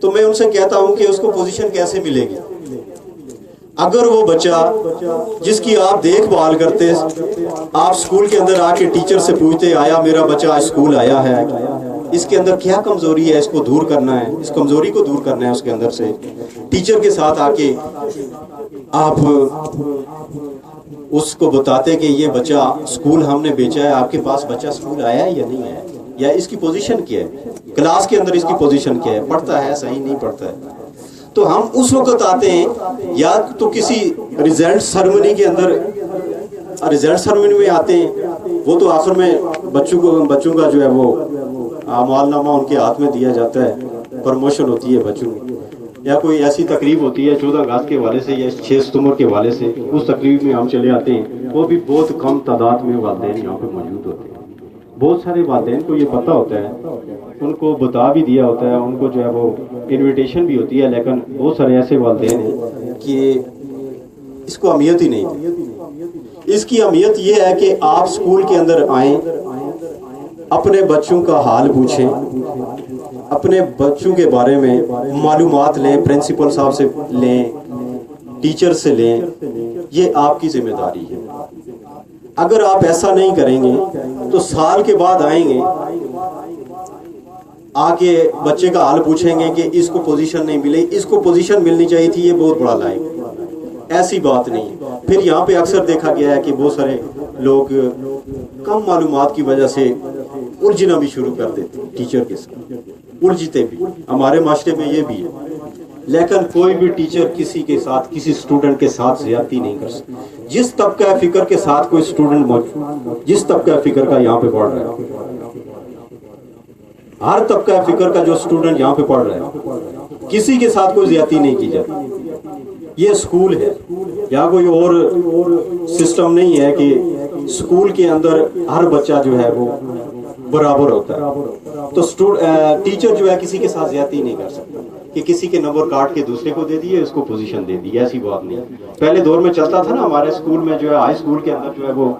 تو میں ان سے کہتا ہوں کہ اس کو پوزیشن کیسے ملے گی؟ اگر وہ بچہ جس کی آپ دیکھ بھال کرتے، آپ سکول کے اندر آ کے ٹیچر سے پوچھتے آیا میرا بچہ آج سکول آیا ہے، اس کے اندر کیا کمزوری ہے، اس کو دور کرنا ہے، اس کمزوری کو دور کرنا ہے اس کے اندر سے، ٹیچر کے ساتھ آ کے آپ اس کو بتاتے کہ یہ بچہ سکول ہم نے بھیجا ہے، آپ کے پاس بچہ سکول آیا ہے یا نہیں ہے، یا اس کی پوزیشن کیا ہے، کلاس کے اندر اس کی پوزیشن کیا ہے، پڑھتا ہے صحیح نہیں پڑھتا ہے. تو ہم اس وقت آتے ہیں یا تو کسی ریزلٹ سرمنی کے اندر، ریزلٹ سرمنی میں آتے ہیں، وہ تو آخر میں بچوں کا جو ہے وہ اعمال نامہ ان کے ہاتھ میں دیا جاتا ہے، پروموشن ہوتی ہے بچوں کی، یا کوئی ایسی تقریب ہوتی ہے 14 اگست کے حوالے سے یا 6 ستمبر کے حوالے سے، اس تقریب میں ہم چلے آتے ہیں. وہ بھی بہت کم تعداد میں والدین یہاں پہ موجود ہوتے ہیں. بہت سارے والدین کو یہ پتہ ہوتا ہے، ان کو بتا بھی دیا ہوتا ہے، ان کو جو ہے وہ انویٹیشن بھی ہوتی ہے، لیکن بہت سارے ایسے والدین ہیں کہ اس کو اہمیت ہی نہیں. اس کی اہمیت یہ ہے کہ آپ سکول کے اندر آئیں، اپنے بچوں کا حال پوچھیں، اپنے بچوں کے بارے میں معلومات لیں، پرنسپل صاحب سے لیں، ٹیچر سے لیں. یہ آپ کی ذمہ داری ہے. اگر آپ ایسا نہیں کریں گے تو سال کے بعد آئیں گے، آ کے بچے کا حال پوچھیں گے کہ اس کو پوزیشن نہیں ملی، اس کو پوزیشن ملنی چاہیے تھی، یہ بہت بڑا لائق. ایسی بات نہیں. پھر یہاں پہ اکثر دیکھا گیا ہے کہ بہت سارے لوگ کم معلومات کی وجہ سے الجھنا بھی شروع کر دیتے ہیں، ٹیچر کے ساتھ الجھتے بھی. ہمارے معاشرے میں یہ بھی ہے، لیکن کوئی بھی ٹیچر کسی کے ساتھ، کسی اسٹوڈنٹ کے ساتھ زیادتی نہیں کر سکتا. جس طبقہ فکر کے ساتھ کوئی اسٹوڈنٹ موجود، جس طبقہ فکر کا یہاں پہ پڑھ رہا ہے، ہر طبقہ فکر کا جو اسٹوڈنٹ یہاں پہ پڑھ رہا ہے، کسی کے ساتھ کوئی زیادتی نہیں کی جاتی. یہ سکول ہے، یا کوئی اور سسٹم نہیں ہے کہ سکول کے اندر ہر بچہ جو ہے وہ برابر ہوتا ہے. تو ٹیچر جو ہے کسی کے ساتھ زیادتی نہیں کر سکتا کہ کسی کے نمبر کاٹ کے دوسرے کو دے دیے، اس کو پوزیشن دے دی. ایسی بات نہیں. پہلے دور میں چلتا تھا نا، ہمارے اسکول میں جو ہے ہائی اسکول کے اندر جو ہے وہ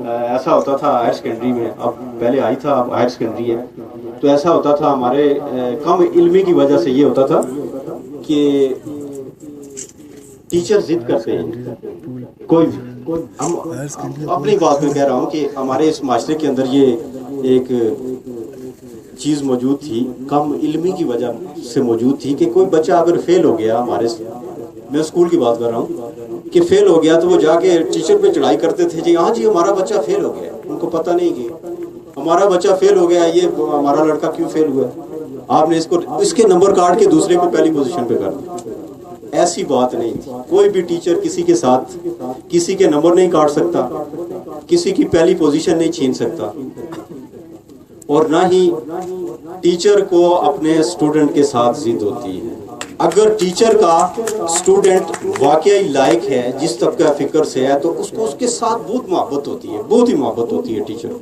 ایسا ہوتا تھا، ہائر سیکنڈری میں، اب پہلے ہائی تھا اب ہائر سیکنڈری ہے، تو ایسا ہوتا تھا ہمارے کم علمی کی وجہ سے یہ ہوتا تھا کہ ٹیچر ضد کرتے ہیں. کوئی ہم اپنی بات میں کہہ رہا ہوں کہ ہمارے اس معاشرے کے اندر یہ ایک چیز موجود تھی، کم علمی کی وجہ سے موجود تھی کہ کوئی بچہ اگر فیل ہو گیا، ہمارے میں اسکول کی بات کر رہا ہوں کہ فیل ہو گیا، تو وہ جا کے ٹیچر پہ چڑھائی کرتے تھے، جی ہاں جی ہمارا بچہ فیل ہو گیا. ان کو پتہ نہیں کہ ہمارا بچہ فیل ہو گیا، یہ ہمارا لڑکا کیوں فیل ہوا، آپ نے اس کے نمبر کاٹ کے دوسرے کو پہلی پوزیشن پہ کر دیا. ایسی بات نہیں تھی. کوئی بھی ٹیچر کسی کے ساتھ کسی کے نمبر نہیں کاٹ سکتا، کسی کی پہلی پوزیشن نہیں چھین سکتا، اور نہ ہی ٹیچر کو اپنے اسٹوڈنٹ کے ساتھ ضد ہوتی ہے. اگر ٹیچر کا اسٹوڈنٹ واقعی لائق ہے، جس طبقہ فکر سے ہے، تو اس کو اس کے ساتھ بہت محبت ہوتی ہے، بہت ہی محبت ہوتی ہے ٹیچر،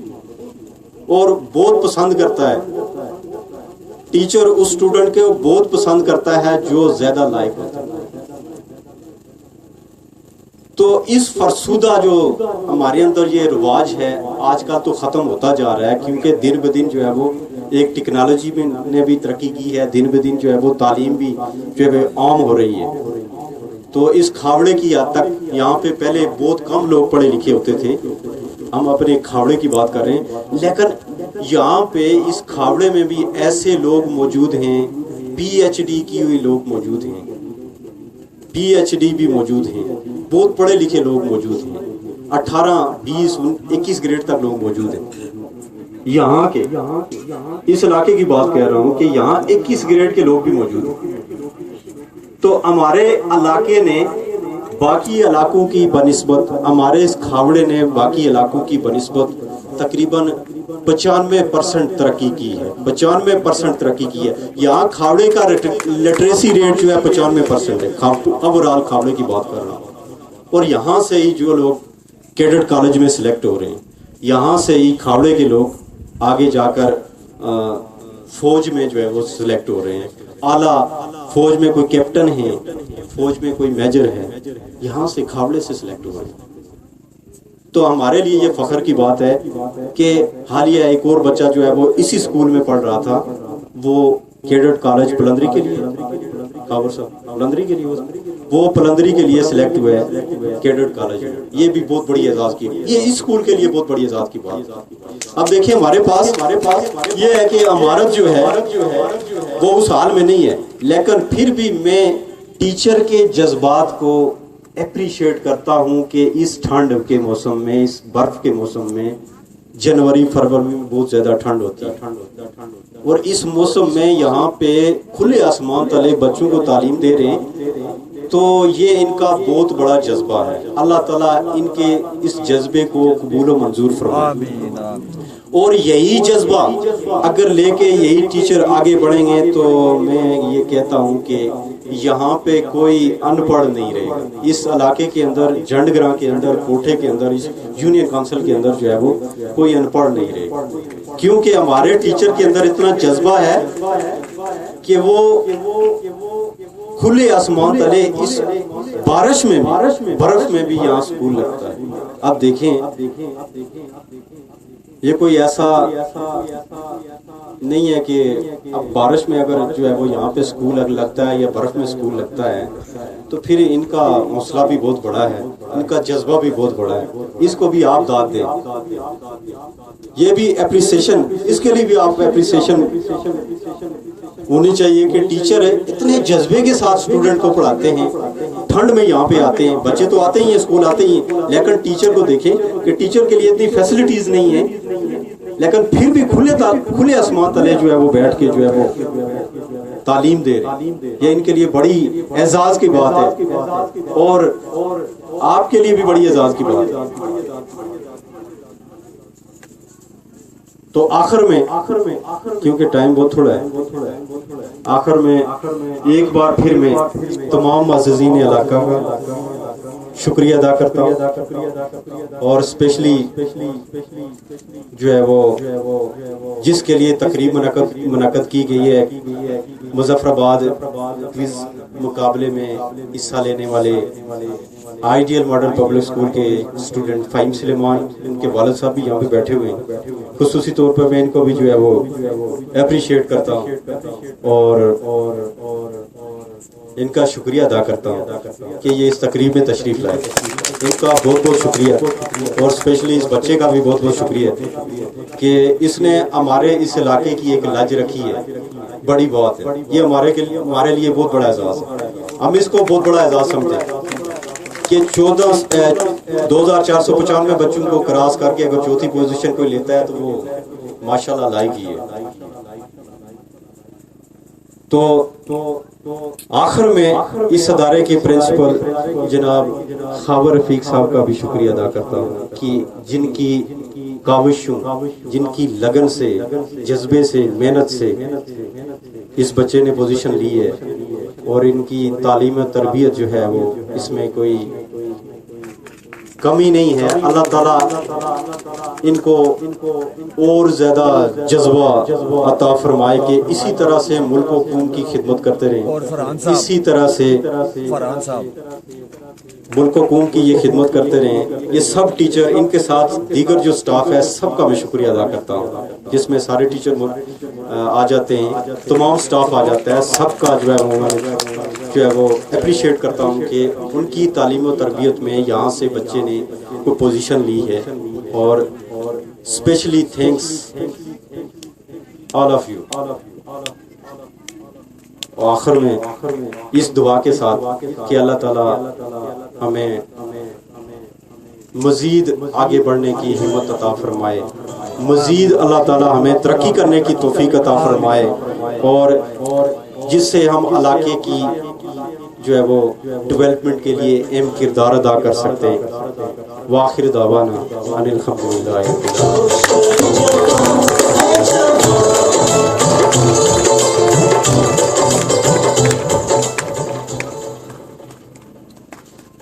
اور بہت پسند کرتا ہے. ٹیچر اس اسٹوڈنٹ کو بہت پسند کرتا ہے جو زیادہ لائق ہوتا ہے. تو اس فرسودہ جو ہمارے اندر یہ رواج ہے آج کل تو ختم ہوتا جا رہا ہے، کیونکہ دن بدن جو ہے وہ ایک ٹیکنالوجی نے بھی ترقی کی ہے، دن بدن جو ہے وہ تعلیم بھی جو ہے عام ہو رہی ہے. تو اس کھاوڑے کی حد تک یہاں پہ پہلے بہت کم لوگ پڑھے لکھے ہوتے تھے، ہم اپنے کھاوڑے کی بات کر رہے ہیں، لیکن یہاں پہ اس کھاوڑے میں بھی ایسے لوگ موجود ہیں، پی ایچ ڈی کی ہوئی لوگ موجود ہیں، پی ایچ ڈی بھی موجود ہیں، بہت پڑھے لکھے لوگ موجود ہیں، 18 20 21 گریڈ تک لوگ موجود ہیں. یہاں کے اس علاقے کی بات کہہ رہا ہوں کہ یہاں 21 گریڈ کے لوگ بھی موجود ہیں. تو ہمارے علاقے نے باقی علاقوں کی بنسبت، ہمارے اس کھاوڑے نے باقی علاقوں کی بنسبت تقریباً 95% ترقی کی ہے، 95% ترقی کی ہے. یہاں کھاوڑے کا لٹریسی ریٹ جو ہے 95% ہے. اوورآل کھاوڑے کی بات کر رہا ہوں. اور یہاں سے ہی جو لوگ کیڈٹ کالج میں سلیکٹ ہو رہے ہیں، یہاں سے ہی کھاوڑے کے لوگ آگے جا کر فوج میں جو ہے وہ سلیکٹ ہو رہے ہیں. اعلیٰ فوج میں کوئی کیپٹن ہے، فوج میں کوئی میجر ہے، یہاں سے کھاوڑے سے سلیکٹ ہو رہے ہیں. تو ہمارے لیے یہ فخر کی بات ہے کہ حالیہ ایک اور بچہ جو ہے وہ اسی اسکول میں پڑھ رہا تھا، وہ کیڈٹ کالج پلندری کے لیے، پلندری کے لیے وہ پلندری کے لیے سلیکٹ ہوئے کیڈٹ کالج میں. یہ بھی بہت بڑی اعزاز کی، یہ اس اسکول کے لیے بہت بڑی اعزاز کی بات. اب دیکھیں ہمارے پاس یہ ہے کہ عمارت جو ہے وہ اس حال میں نہیں ہے، لیکن پھر بھی میں ٹیچر کے جذبات کو اپریشیٹ کرتا ہوں کہ اس ٹھنڈ کے موسم میں، اس برف کے موسم میں، جنوری فروری میں بہت زیادہ ٹھنڈ ہوتی ہے، اور اس موسم میں یہاں پہ کھلے آسمان تلے بچوں کو تعلیم دے رہے ہیں، تو یہ ان کا بہت بڑا جذبہ ہے. اللہ تعالیٰ ان کے اس جذبے کو قبول و منظور فرمائے. اور یہی جذبہ اگر لے کے یہی ٹیچر آگے بڑھیں گے تو میں یہ کہتا ہوں کہ یہاں پہ کوئی ان پڑھ نہیں رہے گا. اس علاقے کے اندر، جھنڈ گراں کے اندر، کوٹھے کے اندر، اس یونین کونسل کے اندر جو ہے وہ کوئی ان پڑھ نہیں رہے گا، کیونکہ ہمارے ٹیچر کے اندر اتنا جذبہ ہے کہ وہ کھلے آسمان تلے اس بارش میں، برف میں بھی یہاں سکول لگتا ہے. اب دیکھیں یہ کوئی ایسا نہیں ہے کہ اب بارش میں اگر جو ہے وہ یہاں پہ سکول لگتا ہے یا برف میں سکول لگتا ہے تو پھر ان کا حوصلہ بھی بہت بڑا ہے، ان کا جذبہ بھی بہت بڑا ہے. اس کو بھی آپ داد دیں، یہ بھی اپریسیشن، اس کے لیے بھی آپ اپریسیشن ہونی چاہیے کہ ٹیچر اتنے جذبے کے ساتھ اسٹوڈنٹ کو پڑھاتے ہیں. ٹھنڈ میں یہاں پہ آتے ہیں، بچے تو آتے ہی ہیں، اسکول آتے ہی ہیں، لیکن ٹیچر کو دیکھیں کہ ٹیچر کے لیے اتنی فیسلٹیز نہیں ہیں، لیکن پھر بھی کھلے آسمان تلے جو ہے وہ بیٹھ کے جو ہے وہ تعلیم دے رہے ہیں. یہ ان کے لیے بڑی اعزاز کی بات ہے، اور آپ کے لیے بھی بڑی اعزاز کی بات ہے. تو آخر میں کیونکہ ٹائم بہت تھوڑا ہے، آخر میں ایک بار پھر میں تمام معززین علاقہ کا شکریہ ادا کرتا ہوں، اور اسپیشلی جو ہے وہ جس کے لیے تقریب منعقد کی گئی ہے، مظفر آباد کوئز مقابلے میں حصہ لینے والے آئیڈیل ماڈل پبلک اسکول کے اسٹوڈنٹ فہیم سلیمان، ان کے والد صاحب بھی یہاں پہ بیٹھے ہوئے ہیں. خصوصی طور پر میں ان کو بھی جو ہے وہ اپریشیٹ کرتا ہوں اور ان کا شکریہ ادا کرتا ہوں کہ یہ اس تقریب میں تشریف لائے. ان کا بہت بہت شکریہ، اور اسپیشلی اس بچے کا بھی بہت بہت شکریہ کہ اس نے ہمارے اس علاقے کی ایک لاج رکھی ہے. بڑی بات ہے یہ، ہمارے لیے بہت بڑا اعزاز ہے. ہم اس کو بہت بڑا اعزاز سمجھتے ہیں کہ 2495 بچوں کو کراس کر کے اگر چوتھی پوزیشن کوئی لیتا ہے تو وہ ماشاءاللہ لائق ہی ہے. تو آخر میں اس ادارے کے پرنسپل جناب خاور رفیق صاحب کا بھی شکریہ ادا کرتا ہوں کہ جن کی کاوشوں، جن کی لگن سے، جذبے سے، محنت سے اس بچے نے پوزیشن لی ہے، اور ان کی تعلیم و تربیت جو ہے وہ اس میں کوئی کمی نہیں ہے. اللہ تعالیٰ ان کو اور زیادہ جذبہ عطا فرمائے کہ اسی طرح سے ملک و قوم کی خدمت کرتے رہیں، اسی طرح سے ملک و قوم کی یہ خدمت کرتے رہیں. یہ سب ٹیچر، ان کے ساتھ دیگر جو سٹاف ہے، سب کا میں شکریہ ادا کرتا ہوں، جس میں سارے ٹیچر آ جاتے ہیں، تمام سٹاف آ جاتا ہے. سب کا جو ہے وہ اپریشیٹ کرتا ہوں کہ ان کی تعلیم و تربیت میں یہاں سے بچے نے کوئی پوزیشن لی ہے. اور specially thanks all of you. آخر میں اس دعا کے ساتھ کہ اللہ تعالیٰ ہمیں مزید آگے بڑھنے کی ہمت عطا فرمائے، مزید اللہ تعالیٰ ہمیں ترقی کرنے کی توفیق عطا فرمائے، اور جس سے ہم علاقے کی جو ہے وہ ڈیولپمنٹ کے لیے اہم کردار ادا کر سکتے ہیں. وآخر دعوانا ان الحمدللہ.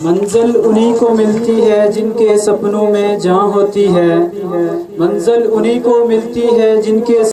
منزل انہی کو ملتی ہے جن کے سپنوں میں جاں ہوتی ہے، منزل انہی کو ملتی ہے جن کے